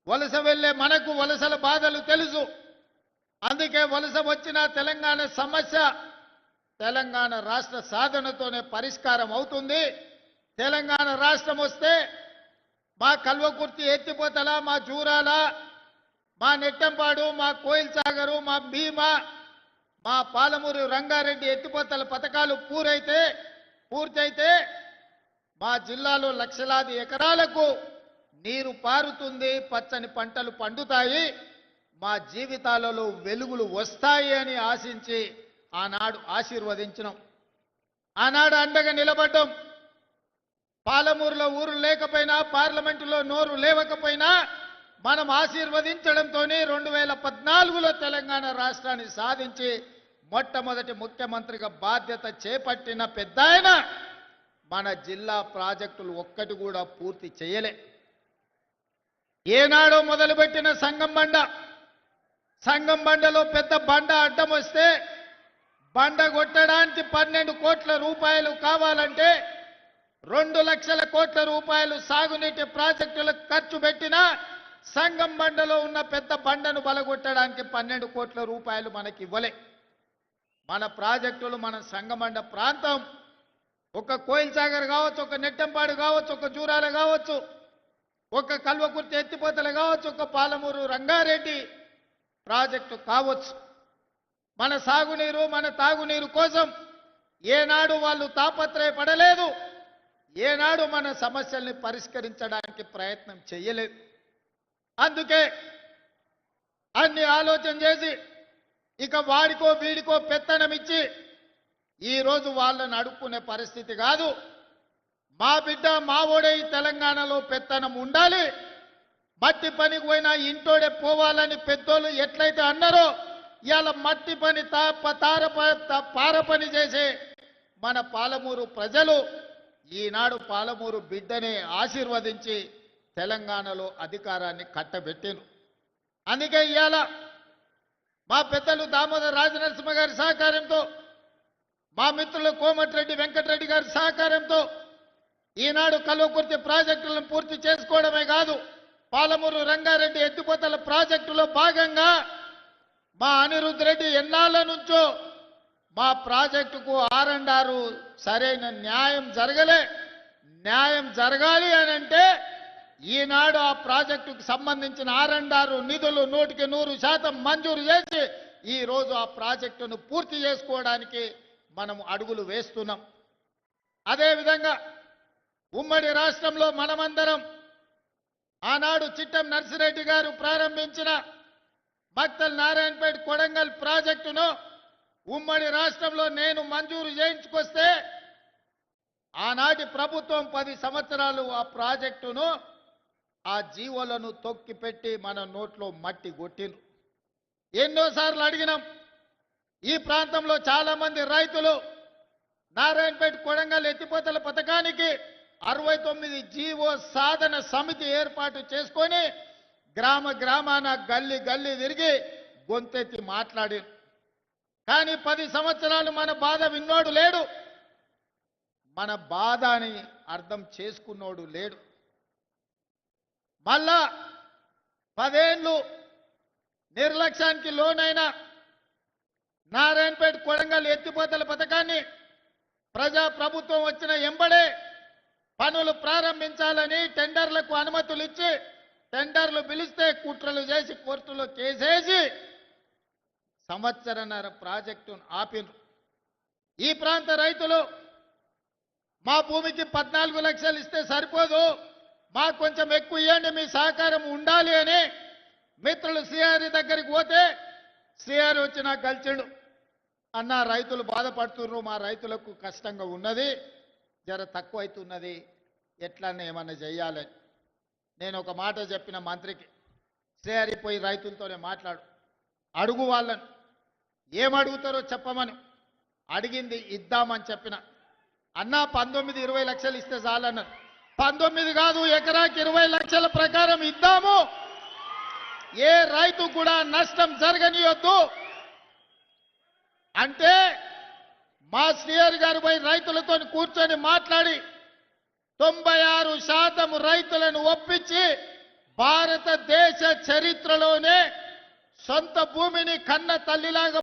వలస వెళ్ళే మనకు వలసల బాధలు తెలుసు. అందుకే వలస వచ్చిన తెలంగాణ సమస్య తెలంగాణ రాష్ట్ర సాధనతోనే పరిష్కారం అవుతుంది. తెలంగాణ రాష్ట్రం వస్తే మా కల్వకుర్తి ఎత్తిపోతల, మా జూరాల, మా నెట్టంపాడు, మా కోయిల్ సాగరు, మా భీమా, మా పాలమూరు రంగారెడ్డి ఎత్తిపోతల పథకాలు పూర్తయితే మా జిల్లాలో లక్షలాది ఎకరాలకు నీరు పారుతుంది, పచ్చని పంటలు పండుతాయి, మా జీవితాలలో వెలుగులు వస్తాయి అని ఆశించి ఆనాడు ఆశీర్వదించినాం. ఆనాడు అండగా నిలబడ్డాం. పాలమూరులో ఊరు లేకపోయినా, పార్లమెంటులో నోరు లేవకపోయినా మనం ఆశీర్వదించడంతో 2014లో తెలంగాణ రాష్ట్రాన్ని సాధించి మొట్టమొదటి ముఖ్యమంత్రిగా బాధ్యత చేపట్టిన పెద్దాయన మన జిల్లా ప్రాజెక్టులు ఒక్కటి కూడా పూర్తి చేయలే. ఏనాడో మొదలుపెట్టిన సంగం బండలో పెద్ద బండ అడ్డం వస్తే బండ కొట్టడానికి 12 కోట్ల రూపాయలు కావాలంటే 2 లక్షల కోట్ల రూపాయలు సాగునీటి ప్రాజెక్టులకు ఖర్చు పెట్టినా సంగం బండలో ఉన్న పెద్ద బండను బలగొట్టడానికి 12 కోట్ల రూపాయలు మనకి ఇవ్వలే. మన ప్రాజెక్టులు, మన సంగమండ ప్రాంతం, ఒక కోయిల్ సాగర్ కావచ్చు, ఒక నెట్టంపాడు కావచ్చు, ఒక జూరాల కావచ్చు, ఒక కల్వకుర్తి ఎత్తిపోతలు కావచ్చు, ఒక పాలమూరు రంగారెడ్డి ప్రాజెక్టు కావచ్చు, మన సాగునీరు, మన తాగునీరు కోసం ఏనాడు వాళ్ళు తాపత్రయపడలేదు. ఏనాడు మన సమస్యల్ని పరిష్కరించడానికి ప్రయత్నం చేయలేదు. అందుకే అన్ని ఆలోచన చేసి ఇక వాడికో వీడికో పెత్తనం ఇచ్చి ఈరోజు వాళ్ళని అడుక్కునే పరిస్థితి కాదు. మా బిడ్డ మావోడే ఈ తెలంగాణలో పెత్తనం ఉండాలి, మట్టి పనికి పోయినా ఇంటోడే పోవాలని పెద్దోళ్ళు ఎట్లయితే అన్నారో ఇవాళ మట్టి పని పార పని చేసే మన పాలమూరు ప్రజలు ఈనాడు పాలమూరు బిడ్డనే ఆశీర్వదించి తెలంగాణలో అధికారాన్ని కట్టబెట్టారు. అందుకే ఇవాళ మా పెద్దలు దామోదర రాజనరసింహ గారి సహకారంతో, మా మిత్రులు కోమటిరెడ్డి వెంకటరెడ్డి గారి సహకారంతో ఈనాడు కల్వకుర్తి ప్రాజెక్టులను పూర్తి చేసుకోవడమే కాదు, పాలమూరు రంగారెడ్డి ఎత్తిపోతల ప్రాజెక్టులో భాగంగా మా అనిరుద్ధ్ రెడ్డి ఎన్నాళ్ళ నుంచో మా ప్రాజెక్టుకు R&R సరైన న్యాయం జరగలే. న్యాయం జరగాలి అని అంటే ఈనాడు ఆ ప్రాజెక్టుకు సంబంధించిన R&R నిధులు 100% మంజూరు చేసి ఈరోజు ఆ ప్రాజెక్టును పూర్తి చేసుకోవడానికి మనం అడుగులు వేస్తున్నాం. అదేవిధంగా ఉమ్మడి రాష్ట్రంలో మనమందరం ఆనాడు చిట్టం నర్సిరెడ్డి గారు ప్రారంభించిన మక్తల్ నారాయణపేట కొడంగల్ ప్రాజెక్టును ఉమ్మడి రాష్ట్రంలో నేను మంజూరు చేయించుకొస్తే ఆనాటి ప్రభుత్వం 10 సంవత్సరాలు ఆ ప్రాజెక్టును, ఆ జీవోలను తొక్కిపెట్టి మన నోట్లో మట్టి కొట్టిండ్రు. ఎన్నోసార్లు అడిగినాం. ఈ ప్రాంతంలో చాలా మంది రైతులు నారాయణపేట కొడంగల్ ఎత్తిపోతల పథకానికి 69 జీవో సాధన సమితి ఏర్పాటు చేసుకొని గ్రామాన గల్లీ తిరిగి గొంతెత్తి మాట్లాడి, కానీ 10 సంవత్సరాలు మన బాధ విన్నోడు లేడు, మన బాధ అని అర్థం చేసుకున్నోడు లేడు. మళ్ళా 10 ఏళ్ళు నిర్లక్ష్యానికి లోనైన నారాయణపేట కొడంగల్ ఎత్తిపోతల పథకాన్ని ప్రజాప్రభుత్వం వచ్చిన ఎంబడే పనులు ప్రారంభించాలని టెండర్లకు అనుమతులు ఇచ్చి, టెండర్లు పిలిస్తే కుట్రలు చేసి కోర్టులో కేసేసి సంవత్సరన్నర ప్రాజెక్టును ఆపిను. ఈ ప్రాంత రైతులు మా భూమికి 14 లక్షలు ఇస్తే సరిపోదు, మాకు కొంచెం ఎక్కువ ఇవ్వండి, మీ సహకారం ఉండాలి అని మిత్రులు సిఆర్ దగ్గరికి పోతే సిఆర్ వచ్చి నాకు కలిసిండు. అన్న, రైతులు బాధపడుతున్నారు, మా రైతులకు కష్టంగా ఉన్నది, జర తక్కువ అవుతున్నది, ఎట్లన్నా ఏమన్నా చెయ్యాలని. నేను ఒక మాట చెప్పిన మంత్రికి, సిఆర్ పోయి రైతులతోనే మాట్లాడు, అడుగు వాళ్ళని, ఏమడుగుతారో చెప్పమని. అడిగింది ఇద్దామని చెప్పిన. అన్న 19-20 లక్షలు ఇస్తే చాలన్నారు. 19 కాదు, ఎకరాకి 20 లక్షల ప్రకారం ఇద్దాము, ఏ రైతు కూడా నష్టం జరగనియొద్దు అంటే మా సిఆర్ గారు పోయి రైతులతో కూర్చొని మాట్లాడి 96% రైతులను ఒప్పించి భారతదేశ చరిత్రలోనే సొంత భూమిని కన్న తల్లిలాగా